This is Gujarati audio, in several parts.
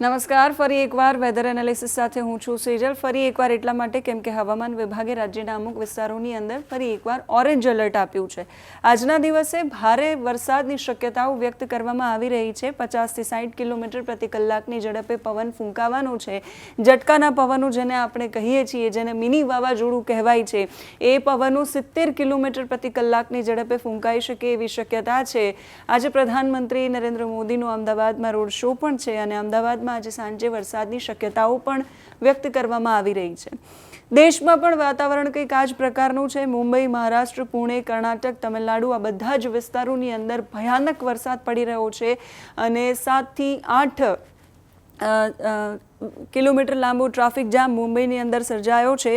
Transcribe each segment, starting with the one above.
નમસ્કાર, ફરી એકવાર વેધર એનાલિસિસ સાથે હું છું સેજલ. ફરી એકવાર એટલા માટે કેમ કે હવામાન વિભાગે રાજ્યના અમુક વિસ્તારોની અંદર ફરી એકવાર ઓરેન્જ એલર્ટ આપ્યું છે. આજના દિવસે ભારે વરસાદની શક્યતાઓ વ્યક્ત કરવામાં આવી રહી છે. 50 થી 60 કિલોમીટર પ્રતિ કલાકની ઝડપે પવન ફૂંકાવાનું છે. ઝટકાના પવનો જેને આપણે કહીએ છીએ, જેને મિની વાવાઝોડું કહેવાય છે, એ પવનો 70 કિલોમીટર પ્રતિ કલાકની ઝડપે ફૂંકાઈ શકે એવી શક્યતા છે. આજે પ્રધાનમંત્રી નરેન્દ્ર મોદીનો અમદાવાદમાં રોડ શો પણ છે અને અમદાવાદ આજે સાંજે વરસાદની શક્યતાઓ પણ વ્યક્ત કરવામાં આવી રહી છે. દેશમાં પણ વાતાવરણ કંઈક આ જ પ્રકારનું છે. મુંબઈ, મહારાષ્ટ્ર, પુણે, કર્ણાટક, તમિલનાડુ આ બધા જ વિસ્તારોની અંદર ભયાનક વરસાદ પડી રહ્યો છે અને 7 થી 8 કિલોમીટર લાંબો ટ્રાફિક જામ મુંબઈની અંદર સર્જાયો છે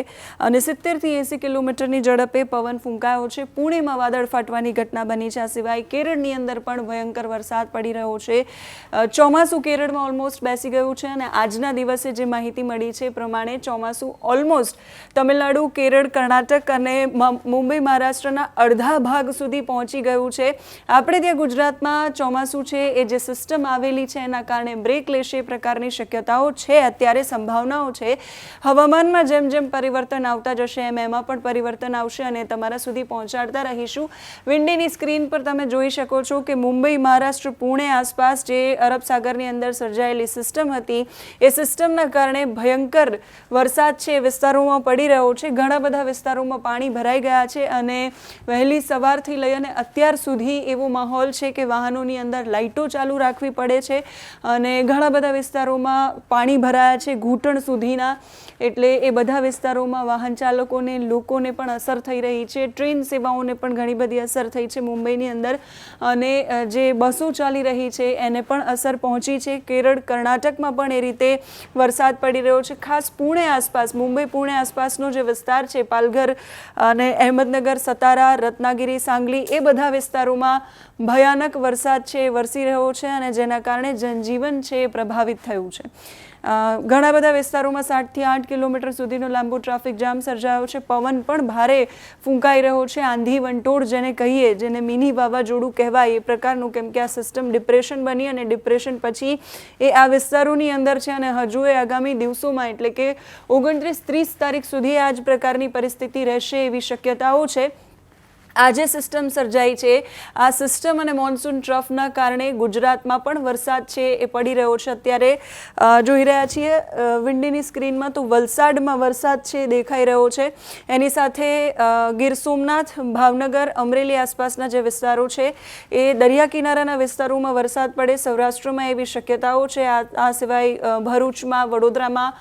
અને 70 થી 80 કિલોમીટરની ઝડપે પવન ફૂંકાયો છે. પુણેમાં વાદળ ફાટવાની ઘટના બની છે. આ સિવાય કેરળની અંદર પણ ભયંકર વરસાદ પડી રહ્યો છે. ચોમાસું કેરળમાં ઓલમોસ્ટ બેસી ગયું છે અને આજના દિવસે જે માહિતી મળી છે એ પ્રમાણે ચોમાસું ઓલમોસ્ટ તમિલનાડુ, કેરળ, કર્ણાટક અને મુંબઈ, મહારાષ્ટ્રના અડધા ભાગ સુધી પહોંચી ગયું છે. આપણે ત્યાં ગુજરાતમાં ચોમાસું છે એ જે સિસ્ટમ આવેલી છે એના કારણે બ્રેક લેશે એ પ્રકારની શક્યતાઓ છે. અત્યારે સંભાવનાઓ છે. હવામાનમાં જેમ જેમ પરિવર્તન આવતા જશે એમાં પણ પરિવર્તન આવશે અને તમારા સુધી પહોંચાડતા રહીશું. વિન્ડીની સ્ક્રીન પર તમે જોઈ શકો છો કે મુંબઈ, મહારાષ્ટ્ર, પુણે આસપાસ જે અરબ સાગરની અંદર સર્જાયેલી સિસ્ટમ હતી એ સિસ્ટમના કારણે ભયંકર વરસાદ છે વિસ્તારોમાં પડી રહ્યો છે. ઘણા બધા વિસ્તારોમાં પાણી ભરાઈ ગયા છે અને વહેલી સવારથી લઈ અને અત્યાર સુધી એવો માહોલ છે કે વાહનોની અંદર લાઇટો ચાલુ રાખવી પડે છે અને ઘણા બધા વિસ્તારોમાં પાણી ભરાયા છે ઘૂંટણ સુધીના. એટલે એ બધા વિસ્તારોમાં વાહન ચાલકોને, લોકોને પણ અસર થઈ રહી છે. ટ્રેન સેવાઓને પણ ઘણી બધી અસર થઈ છે મુંબઈની અંદર અને જે બસો ચાલી રહી છે એને પણ અસર પહોંચી છે. કેરળ, કર્ણાટકમાં પણ એ રીતે વરસાદ પડી રહ્યો છે. ખાસ પુણે આસપાસ, મુંબઈ, પુણે આસપાસનો જે વિસ્તાર છે, પાલઘર અને અહેમદનગર, સતારા, રત્નાગીરી, સાંગલી એ બધા વિસ્તારોમાં ભયાનક વરસાદ છે એ વરસી રહ્યો છે અને જેના કારણે જનજીવન છે એ પ્રભાવિત થયું છે. ઘણા બધા વિસ્તારોમાં 7 થી 8 કિલોમીટર સુધીનો લાંબો ટ્રાફિક જામ સર્જાયો છે. પવન પણ ભારે ફૂંકાઈ રહ્યો છે. આંધી વંટોળ જેને કહીએ, જેને મિની વાવાઝોડું કહેવાય એ પ્રકારનું, કેમ કે આ સિસ્ટમ ડિપ્રેશન બની અને ડિપ્રેશન પછી એ આ વિસ્તારોની અંદર છે અને હજુ એ આગામી દિવસોમાં એટલે કે 29-30 તારીખ સુધી આ જ પ્રકારની પરિસ્થિતિ રહેશે એવી શક્યતાઓ છે. આજે સિસ્ટમ સર્જાઈ છે. આ સિસ્ટમ અને મોન્સૂન ટ્રફના કારણે ગુજરાતમાં પણ વરસાદ છે એ પડી રહ્યો છે. અત્યારે જોઈ રહ્યા છીએ વિન્ડીની સ્ક્રીનમાં તો વલસાડમાં વરસાદ છે દેખાઈ રહ્યો છે. એની સાથે ગીર સોમનાથ, ભાવનગર, અમરેલી આસપાસના જે વિસ્તારો છે એ દરિયા કિનારાના વિસ્તારોમાં વરસાદ પડે સૌરાષ્ટ્રમાં એવી શક્યતાઓ છે. આ સિવાય ભરૂચમાં, વડોદરામાં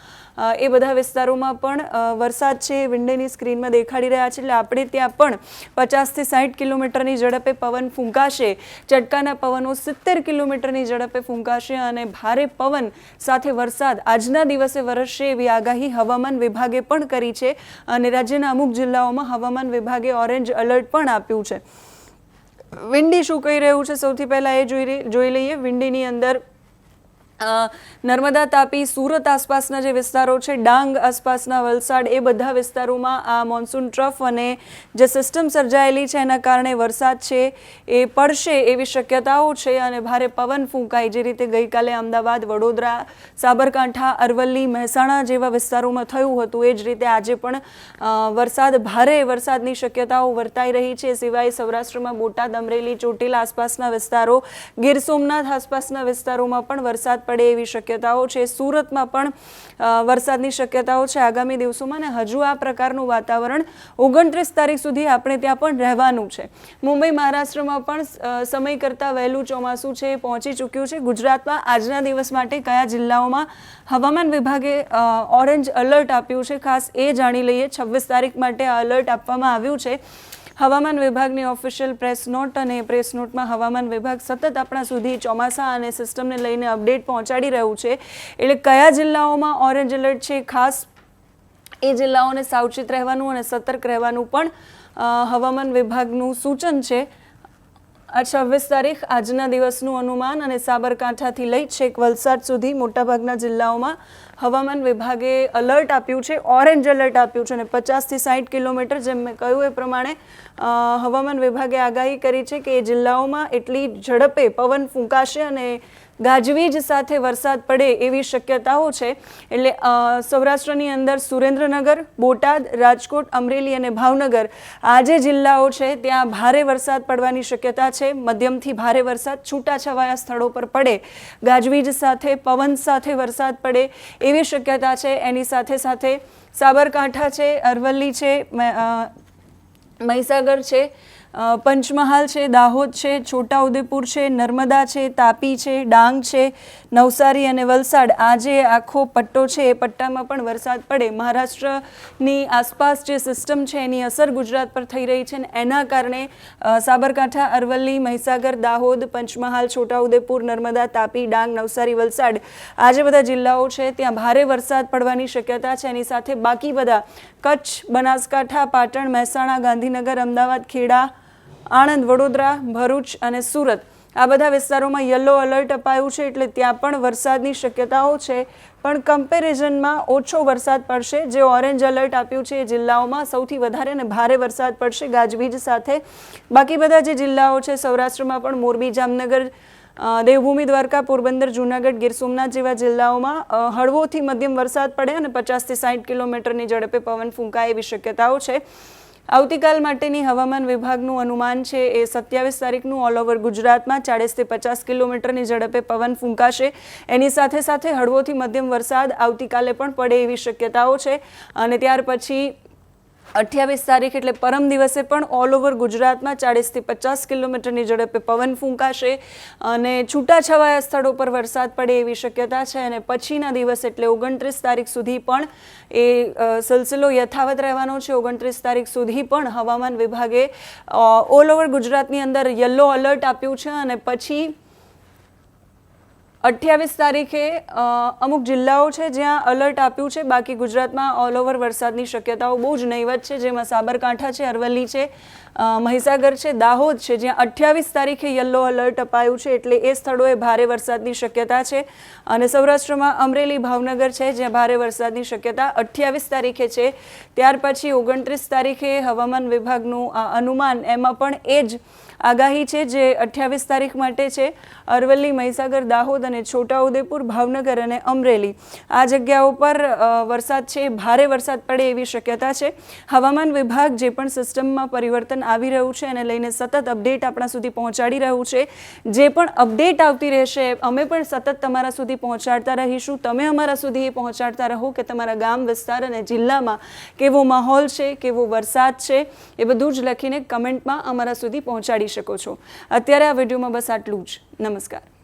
એ બધા વિસ્તારોમાં પણ વરસાદ છે વિન્ડીની સ્ક્રીનમાં દેખાડી રહ્યા છે. એટલે આપણે ત્યાં પણ 50 થી 60 કિલોમીટરની ઝડપે પવન ફૂંકાશે. ઝટકાના પવનો 70 કિલોમીટરની ઝડપે ફૂંકાશે અને ભારે પવન સાથે વરસાદ આજના દિવસે વરસશે એવી આગાહી હવામાન વિભાગે પણ કરી છે અને રાજ્યના અમુક જિલ્લાઓમાં હવામાન વિભાગે ઓરેન્જ એલર્ટ પણ આપ્યું છે. વિન્ડી શું કહી રહ્યું છે સૌથી પહેલાં એ જોઈ લઈએ. વિન્ડીની અંદર નર્મદા, તાપી, સુરત આસપાસના જે વિસ્તારો છે, ડાંગ આસપાસના, વલસાડ એ બધા વિસ્તારોમાં આ મોન્સૂન ટ્રફ અને જે સિસ્ટમ સર્જાયેલી છે એના કારણે વરસાદ છે એ પડશે એવી શક્યતાઓ છે અને ભારે પવન ફૂંકાય. જે રીતે ગઈકાલે અમદાવાદ, વડોદરા, સાબરકાંઠા, અરવલ્લી, મહેસાણા જેવા વિસ્તારોમાં થયું હતું એ જ રીતે આજે પણ ભારે વરસાદની શક્યતાઓ વર્તાઈ રહી છે. સિવાય સૌરાષ્ટ્રમાં બોટાદ, અમરેલી, ચોટીલા આસપાસના વિસ્તારો, ગીર સોમનાથ આસપાસના વિસ્તારોમાં પણ વરસાદ પડે એવી શક્યતાઓ છે. સુરતમાં પણ વરસાદની શક્યતાઓ છે આગામી દિવસોમાં અને હજુ આ પ્રકારનું વાતાવરણ 29 તારીખ સુધી આપણે ત્યાં પણ રહેવાનું છે. મુંબઈ, મહારાષ્ટ્રમાં પણ સમય કરતાં વહેલું ચોમાસું છે પહોંચી ચૂક્યું છે. ગુજરાતમાં આજના દિવસ માટે કયા જિલ્લાઓમાં હવામાન વિભાગે ઓરેન્જ એલર્ટ આપ્યું છે ખાસ એ જાણી લઈએ. 26 તારીખ માટે આ એલર્ટ આપવામાં આવ્યું છે. હવામાન વિભાગની ઓફિશિયલ પ્રેસ નોટ અને પ્રેસ નોટમાં હવામાન વિભાગ સતત આપણા સુધી ચોમાસા અને સિસ્ટમને લઈને અપડેટ પહોંચાડી રહ્યું છે. એટલે કયા જિલ્લાઓમાં ઓરેન્જ એલર્ટ છે ખાસ એ જિલ્લાઓને સાવચેત રહેવાનું અને સતર્ક રહેવાનું પણ હવામાન વિભાગનું સૂચન છે. 26 તારીખ આજના દિવસનું અનુમાન અને સાબરકાંઠાથી લઈ છેક વલસાડ સુધી મોટાભાગના જિલ્લાઓમાં હવામાન વિભાગે એલર્ટ આપ્યું છે, ઓરેન્જ એલર્ટ આપ્યું છે અને 50 થી 60 કિલોમીટર જેમ મેં કહ્યું એ પ્રમાણે હવામાન વિભાગે આગાહી કરી છે કે એ જિલ્લાઓમાં એટલી ઝડપે પવન ફૂંકાશે અને ગાજવીજ સાથે વરસાદ પડે એવી શક્યતાઓ છે. એટલે સૌરાષ્ટ્રની અંદર સુરેન્દ્રનગર, બોટાદ, રાજકોટ, અમરેલી અને ભાવનગર આ જે જિલ્લાઓ છે ત્યાં ભારે વરસાદ પડવાની શક્યતા છે. મધ્યમથી ભારે વરસાદ છૂટાછવાયા સ્થળો પર પડે, ગાજવીજ સાથે પવન સાથે વરસાદ પડે એવી શક્યતા છે. એની સાથે સાથે સાબરકાંઠા છે, અરવલ્લી છે, મહીસાગર છે, પંચમહાલ છે, દાહોદ છે, છોટાઉદેપુર છે, નર્મદા છે, તાપી છે, ડાંગ છે, નવસારી અને વલસાડ આ જે આખો પટ્ટો છે એ પટ્ટામાં પણ વરસાદ પડે. મહારાષ્ટ્રની આસપાસ જે સિસ્ટમ છે એની અસર ગુજરાત પર થઈ રહી છે ને એના કારણે સાબરકાંઠા, અરવલ્લી, મહીસાગર, દાહોદ, પંચમહાલ, છોટાઉદેપુર, નર્મદા, તાપી, ડાંગ, નવસારી, વલસાડ આ જે બધા જિલ્લાઓ છે ત્યાં ભારે વરસાદ પડવાની શક્યતા છે. એની સાથે બાકી બધા કચ્છ, બનાસકાંઠા, પાટણ, મહેસાણા, ગાંધીનગર, અમદાવાદ, ખેડા, આણંદ, વડોદરા, ભરૂચ અને સુરત આ બધા વિસ્તારોમાં યલો એલર્ટ અપાયું છે. એટલે ત્યાં પણ વરસાદની શક્યતાઓ છે, પણ કમ્પેરિઝનમાં ઓછો વરસાદ પડશે. જે ઓરેન્જ એલર્ટ આપ્યું છે એ જિલ્લાઓમાં સૌથી વધારે અને ભારે વરસાદ પડશે ગાજવીજ સાથે. બાકી બધા જે જિલ્લાઓ છે સૌરાષ્ટ્રમાં પણ મોરબી, જામનગર, દેવભૂમિ, દ્વારકા, પોરબંદર, જૂનાગઢ, ગીર સોમનાથ જેવા જિલ્લાઓમાં હળવોથી મધ્યમ વરસાદ પડે અને 50 થી 60 કિલોમીટરની ઝડપે પવન ફૂંકાય એવી શક્યતાઓ છે. આવતીકાલ માટેની હવામાન વિભાગનું અનુમાન છે એ 27 તારીખનું ઓલ ઓવર ગુજરાતમાં 40 થી 50 કિલોમીટરની ઝડપે પવન ફૂંકાશે. એની સાથે સાથે હળવોથી મધ્યમ વરસાદ આવતીકાલે પણ પડે એવી શક્યતાઓ છે. અને ત્યાર પછી 28 તારીખ એટલે પરમ દિવસે પણ ઓલ ઓવર ગુજરાતમાં 40 થી 50 કિલોમીટરની ઝડપે પવન ફૂંકાશે અને છૂટાછવાયા સ્થળો પર વરસાદ પડે એવી શક્યતા છે. અને પછીના દિવસ એટલે 29 તારીખ સુધી પણ એ સિલસિલો યથાવત રહેવાનો છે. 29 તારીખ સુધી પણ હવામાન વિભાગે ઓલ ઓવર ગુજરાતની અંદર યલો એલર્ટ આપ્યું છે. અને પછી 28 તારીખે અમુક જિલ્લાઓ છે જ્યાં એલર્ટ આપ્યું છે. બાકી ગુજરાતમાં ઓલ ઓવર વરસાદની શક્યતાઓ બહુ જ નહીવત છે, જેમાં સાબરકાંઠા છે, અરવલ્લી છે, મહીસાગર છે, દાહોદ છે, જ્યાં 28 તારીખે યલો એલર્ટ અપાયું છે. એટલે એ સ્થળોએ ભારે વરસાદની શક્યતા છે. અને સૌરાષ્ટ્રમાં અમરેલી, ભાવનગર છે જ્યાં ભારે વરસાદની શક્યતા 28 તારીખે છે. ત્યાર પછી 29 તારીખે હવામાન વિભાગનું અનુમાન એમાં પણ એ જ આગાહી છે જે 28 તારીખ માટે છે. અરવલ્લી, મહીસાગર, દાહોદ અને છોટાઉદેપુર, ભાવનગર અને અમરેલી આ જગ્યાઓ પર વરસાદ છે, ભારે વરસાદ પડે એવી શક્યતા છે. હવામાન વિભાગ જે પણ સિસ્ટમમાં પરિવર્તન આવી રહ્યું છે એને લઈને સતત અપડેટ આપણા સુધી પહોંચાડી રહ્યું છે. જે પણ અપડેટ આવતી રહેશે અમે પણ સતત તમારા સુધી પહોંચાડતા રહીશું. તમે અમારા સુધી એ પહોંચાડતા રહો કે તમારા ગામ, વિસ્તાર અને જિલ્લામાં કેવો માહોલ છે, કેવો વરસાદ છે, એ બધું જ લખીને કમેન્ટમાં અમારા સુધી પહોંચાડી શકો છો. અત્યારે આ વિડીયોમાં બસ આટલું જ. નમસ્કાર.